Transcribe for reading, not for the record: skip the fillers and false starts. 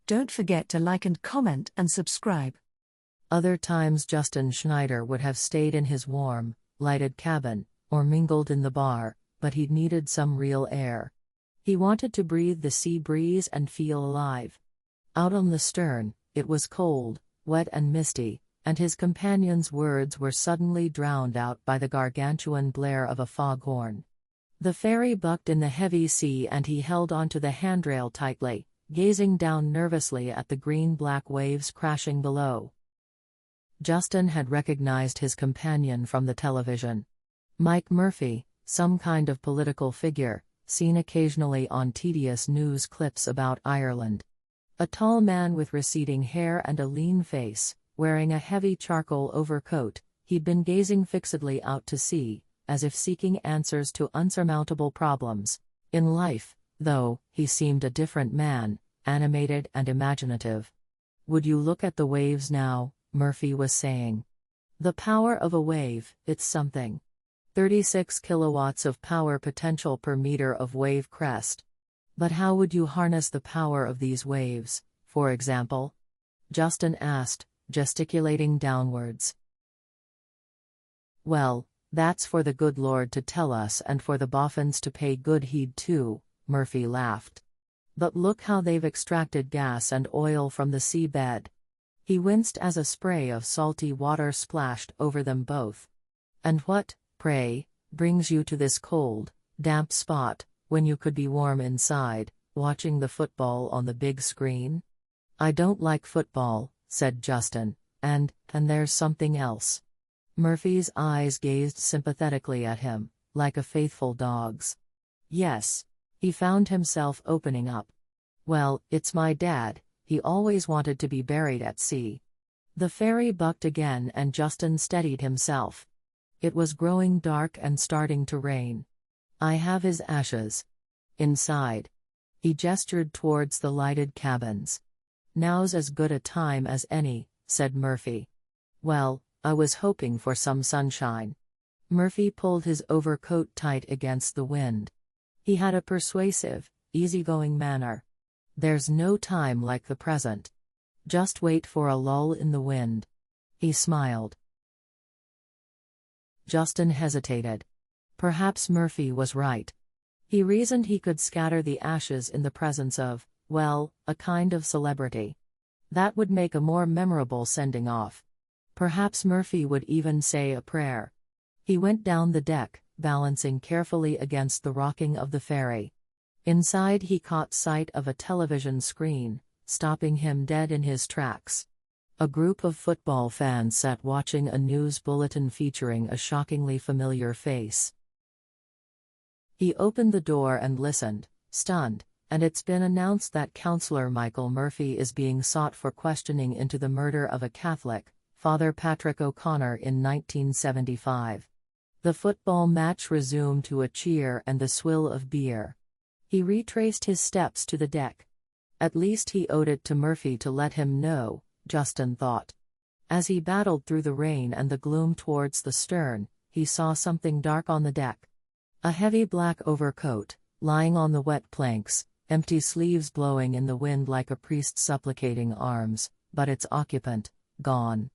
Don't forget to like and comment and subscribe. Other times Justin Schneider would have stayed in his warm, lighted cabin, or mingled in the bar, but he needed some real air. He wanted to breathe the sea breeze and feel alive. Out on the stern, it was cold, wet and misty, and his companion's words were suddenly drowned out by the gargantuan blare of a foghorn. The ferry bucked in the heavy sea and he held onto the handrail tightly, gazing down nervously at the green-black waves crashing below. Justin had recognized his companion from the television. Mike Murphy, some kind of political figure, seen occasionally on tedious news clips about Ireland. A tall man with receding hair and a lean face, wearing a heavy charcoal overcoat, he'd been gazing fixedly out to sea, as if seeking answers to unsurmountable problems. In life, though, he seemed a different man, animated and imaginative. "Would you look at the waves now?" Murphy was saying. "The power of a wave, it's something. 36 kilowatts of power potential per meter of wave crest. But how would you harness the power of these waves, for example?" Justin asked, gesticulating downwards. "Well, that's for the good Lord to tell us and for the boffins to pay good heed to," Murphy laughed. "But look how they've extracted gas and oil from the seabed." He winced as a spray of salty water splashed over them both. "And what, pray, brings you to this cold, damp spot, when you could be warm inside, watching the football on the big screen?" "I don't like football," said Justin, and there's something else." Murphy's eyes gazed sympathetically at him, like a faithful dog's. "Yes." He found himself opening up. "Well, it's my dad, he always wanted to be buried at sea." The ferry bucked again and Justin steadied himself. It was growing dark and starting to rain. "I have his ashes. Inside." He gestured towards the lighted cabins. "Now's as good a time as any," said Murphy. "Well, I was hoping for some sunshine." Murphy pulled his overcoat tight against the wind. He had a persuasive, easygoing manner. "There's no time like the present. Just wait for a lull in the wind." He smiled. Justin hesitated. Perhaps Murphy was right. He reasoned he could scatter the ashes in the presence of, well, a kind of celebrity. That would make a more memorable sending off. Perhaps Murphy would even say a prayer. He went down the deck, balancing carefully against the rocking of the ferry. Inside he caught sight of a television screen, stopping him dead in his tracks. A group of football fans sat watching a news bulletin featuring a shockingly familiar face. He opened the door and listened, stunned, and it's been announced that Councillor Michael Murphy is being sought for questioning into the murder of a Catholic, Father Patrick O'Connor, in 1975. The football match resumed to a cheer and the swill of beer. He retraced his steps to the deck. At least he owed it to Murphy to let him know, Justin thought. As he battled through the rain and the gloom towards the stern, he saw something dark on the deck. A heavy black overcoat, lying on the wet planks, empty sleeves blowing in the wind like a priest supplicating arms, but its occupant, gone.